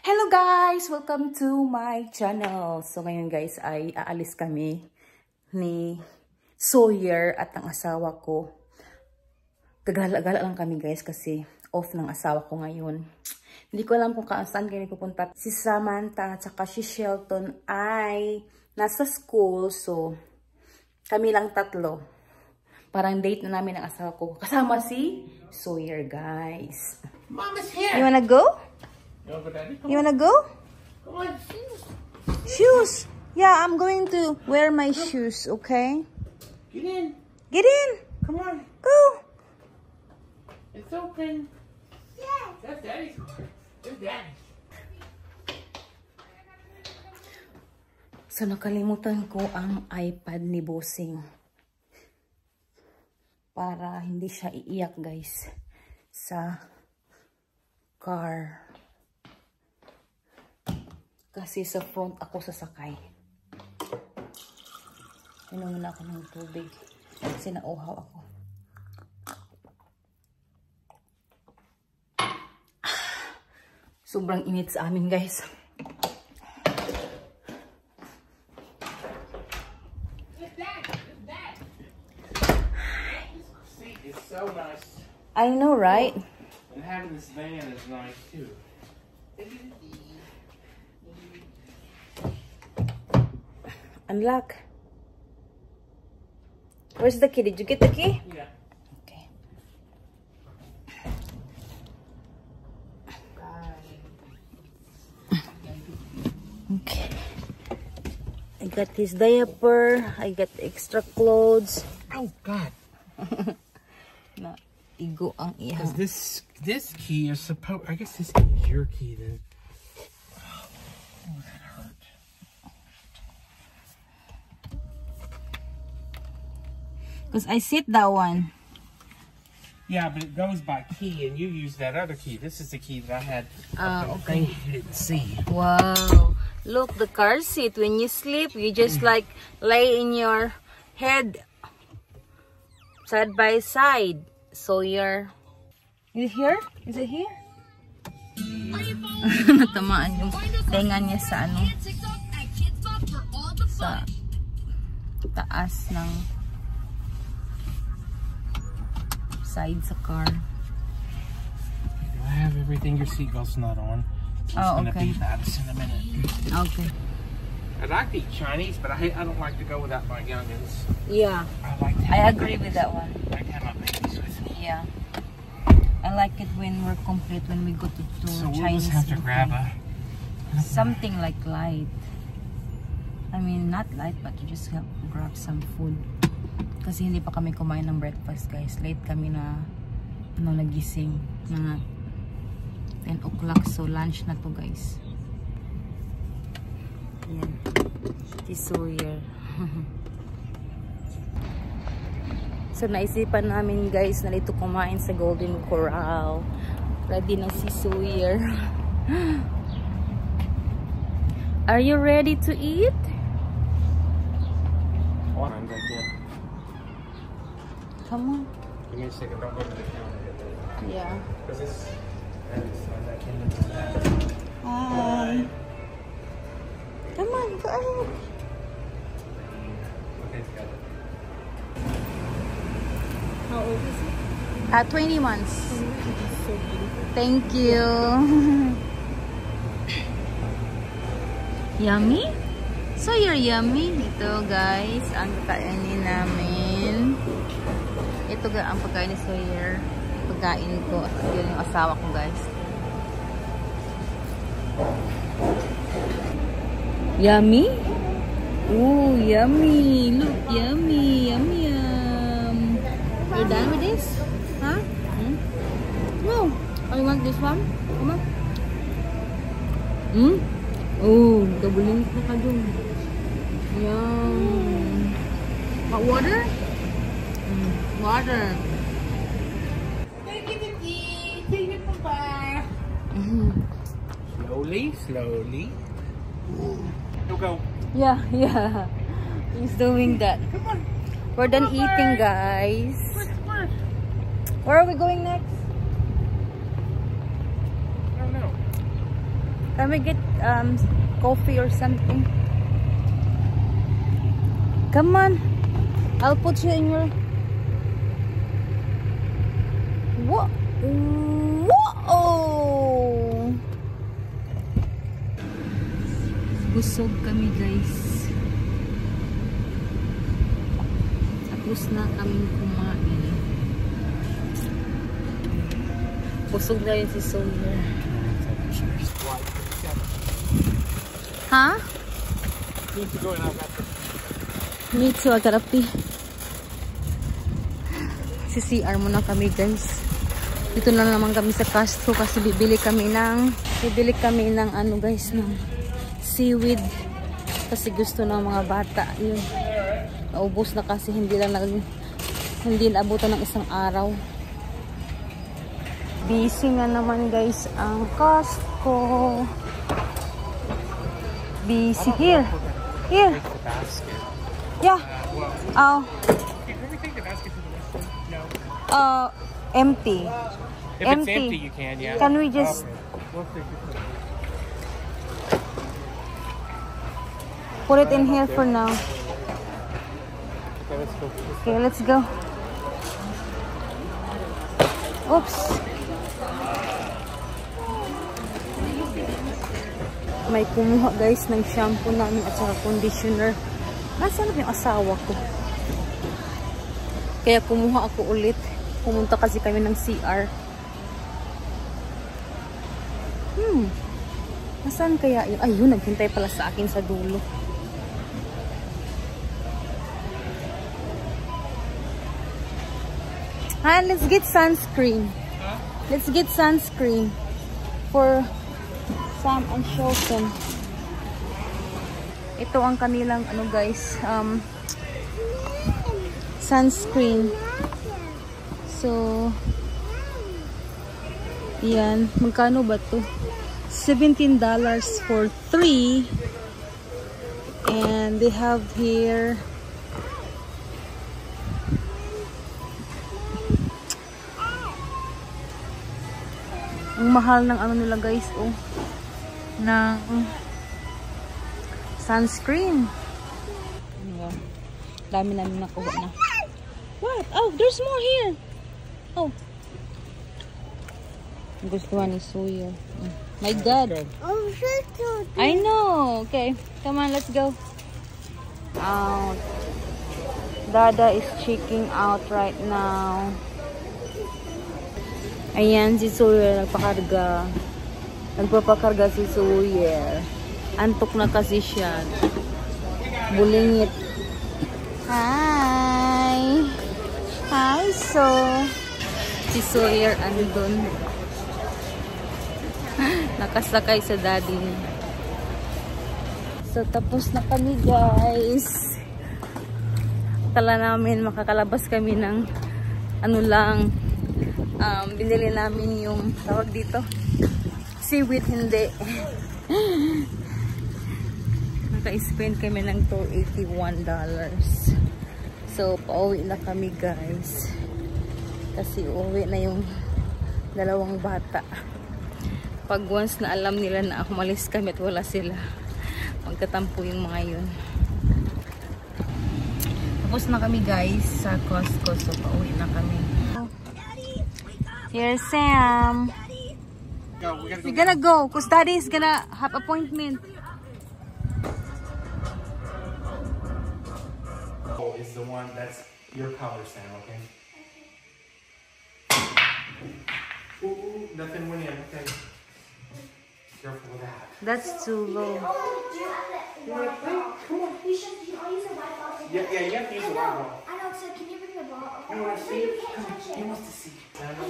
Hello guys! Welcome to my channel. So ngayon guys ay aalis kami ni Sawyer at ang asawa ko. Gagala-gala lang kami guys kasi off ng asawa ko ngayon. Hindi ko alam kung saan kami pupunta. Si Samantha at saka si Shelton ay nasa school. So kami lang tatlo. Parang date na namin ang asawa ko. Kasama si Sawyer guys. Mama's here! You wanna go? You wanna go? Come on, shoes. Shoes. Yeah, I'm going to wear my shoes, okay? Get in. Get in. Come on. Go. It's open. Yeah. That's Daddy's car. There's Daddy. So, nakalimutan ko ang iPad ni Bossing. Para hindi siya iiyak, guys. Sa car. Kasi sa front ako sasakay. Inom muna ako ng tubig. Kasi nauhaw ako. Sobrang init sa amin guys. This seat is so nice. I know, right? And having this van is nice too. Unlock. Where's the key? Did you get the key? Yeah. Okay. Okay. I got his diaper. I got extra clothes. Oh God. Na igo ang iya. Because this key is supposed. I guess this key is your key then. Oh, that hurt. Because I sit that one. Yeah, but it goes by key, and you use that other key. This is the key that I had. Okay. You didn't see. Wow. Look, the car seat. When you sleep, you just like lay in your head side by side. So you're... Is it here? Is it here? Natamaan yung tenga niya sa ano. Sa taas ng side sa car. Do I have everything? Your seatbelt's not on. So it's gonna be that in a minute. Okay. I'd like to eat Chinese, but I don't like to go without my youngins. Yeah. I agree with that one. I like to have my babies with me. Yeah. I like it when we're complete, when we go to So we'll Chinese just have to buffet. grab Something like light. I mean, not light, but you just have to grab some food. Kasi hindi pa kami kumain ng breakfast, guys. Late kami na nagising. Mga 10 o'clock. So, lunch na to, guys. Ayan. Si Sawyer. So, naisipan namin, guys, na dito kumain sa Golden Corral. Ready na si Sawyer. Are you ready to eat? Come on. Give me a second. Don't go to the counter. Yeah. Because this that came in. Hi. Come on, go ahead. Okay, got it. How old is he? 20 months. So thank you. Yummy? So you're yummy. Ito guys, ang kakainin namin. Ito ang pagkain ni Sawyer. Pagkain ko. Yun yung asawa ko guys. Yummy? Ooh, yummy. Look, yummy. Yummy, yum. You're done with this? Huh? Hmm? No. Oh, you want this one? Come on. Hmm? Oh, double na ka dun. Yum. Hot water? Water. Thank you, Vicky. Thank you, Papa. Slowly, slowly. You'll go. Yeah, yeah. He's doing that. Come on. We're done eating, guys. Where are we going next? I don't know. Can we get coffee or something? Come on. I'll put you in your... What? Whoa! Busog kami guys. Tapos na kaming kumain. Busog na rin si Sawyer. Ha? Need to go and I got this. Me too, I gotta pee. Si CR muna kami guys. Dito na naman kami sa Castro kasi bibili kami ng ano guys, ng seaweed. Kasi gusto ng mga bata. Yun. Naubos na kasi hindi naabutan ng isang araw. Busy na naman guys ang Costco. Busy here. Here. Yeah. Oh. Can we take the basket to the restroom? No. Empty. If it's empty, you can, yeah. Can we just... Put it in here for now. Okay, let's go. Okay, let's go. Oops. May kumuha guys ng shampoo namin at saka conditioner. Nasaan na yung asawa ko? Kaya kumuha ako ulit. Pumunta kasi kami ng CR. Nasaan kaya yun? Ayun, naghintay pala sa akin sa dulo. Han, let's get sunscreen. Huh? Let's get sunscreen for Sam and Shelton. Ito ang kanilang ano guys, sunscreen. So, yan. Magkano ba to? $17 for 3. And they have here ang mahal ng ano nila guys, oh, ng sunscreen. Ayan. Dami namin nakuha na. What? Oh, there's more here. Oh. Gustuhan ni Sawyer. My God. I know. Okay. Come on, let's go. Out. Dada is checking out right now. Ayan, si Sawyer nagpakarga. Nagpapakarga si Sawyer. Antok na kasi siya. Bulingit. Hi! Hi, si Sawyer andun. Nakasakay sa daddy niya. So, tapos na kami guys. Akala namin makakalabas kami ng ano lang. Binili namin yung tawag dito seaweed, hindi. Naka-spend kami ng $281. So pauwi na kami guys kasi uuwi na yung dalawang bata. Pag once na alam nila na umalis kami at wala sila, magtatampo yung mga yun. Tapos na kami guys sa Costco, so pauwi na kami. Here's Sam. We're gonna go because Daddy's gonna have appointment. Oh, it's the one that's your color, Sam, okay? Ooh, nothing went in, okay? Careful with that. That's too low. Yeah, you have to use the white ball. I know, so can you bring the ball? You want to see? He wants to see.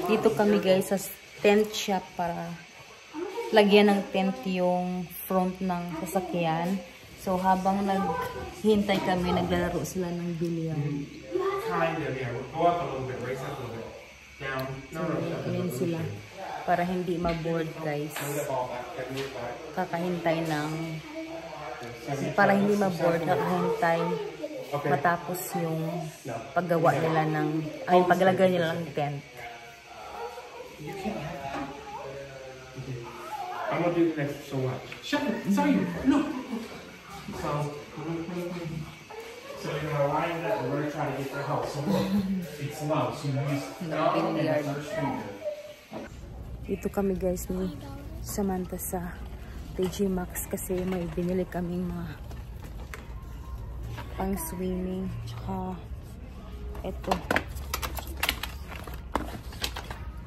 Dito kami guys sa tent shop para lagyan ng tent yung front ng sasakyan. So habang naghintay kami, naglalaro sila ng billiard. Kind of, yeah. Go up a little bit, raise up a little bit. Down. No, Ayan sila. Para hindi ma-board guys. Kakahintay ng para hindi ma-board, kakahintay matapos yung paggawa nila ng ay paglagay nila ng tent. I'm gonna do the next. So what? Shut it. Sorry. Look. So you're gonna line that and we're gonna try to get the house. So look, it's low. So you use thumb and the first finger. Dito kami guys ni Samantha sa TJ Maxx kasi may binili kaming mga pang swimming. Tsaka eto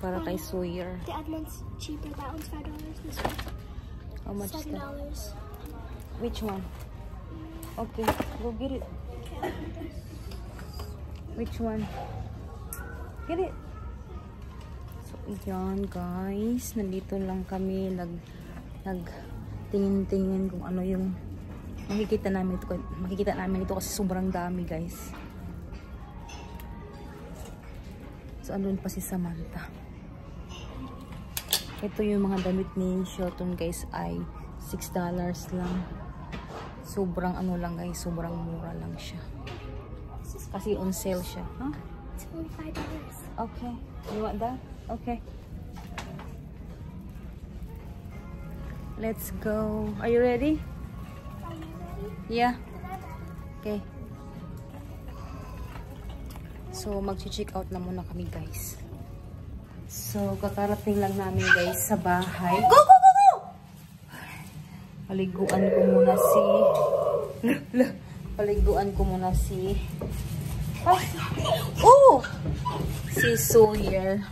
para kay Sawyer. The other one's cheaper. That one's $5. This one's How much is $7. that? Which one? Okay, go get it. Which one? Get it. So, yan guys. Nandito lang kami. Tingin-tingin kung ano yung makikita namin ito kasi sobrang dami guys. So, andun pa si Samantha. Ito yung mga damit ni Shelton guys ay $6 lang. Sobrang ano lang guys, sobrang mura lang siya. Kasi on sale siya. Huh? It's only $5. Okay. You want that? Okay. Let's go. Are you ready? Are you ready? Yeah. Okay. So, mag-check out na muna kami guys. So, kakarating lang namin guys sa bahay. Go, go, go, go! Paliguan ko muna si... Paliguan ko muna si... Oh! Si Sawyer.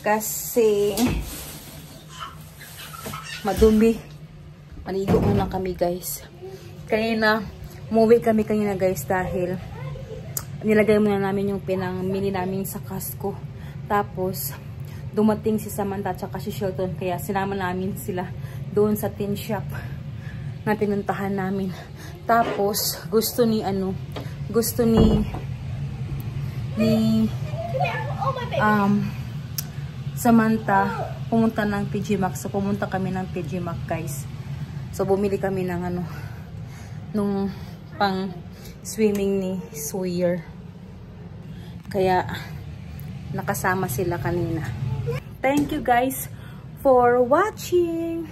Kasi... madumi. Maligo muna kami guys. Kanina, umuwi kami kanina guys dahil nilagay muna namin yung pinamili namin sa Costco. Tapos, dumating si Samantha at saka si Shelton. Kaya sinama namin sila doon sa tin shop na pinuntahan namin. Tapos, gusto ni Samantha pumunta ng TJ Maxx. So, pumunta kami ng TJ Maxx guys. So, bumili kami ng nung pang swimming ni Sawyer. Kaya, nakasama sila kanina. Thank you guys for watching.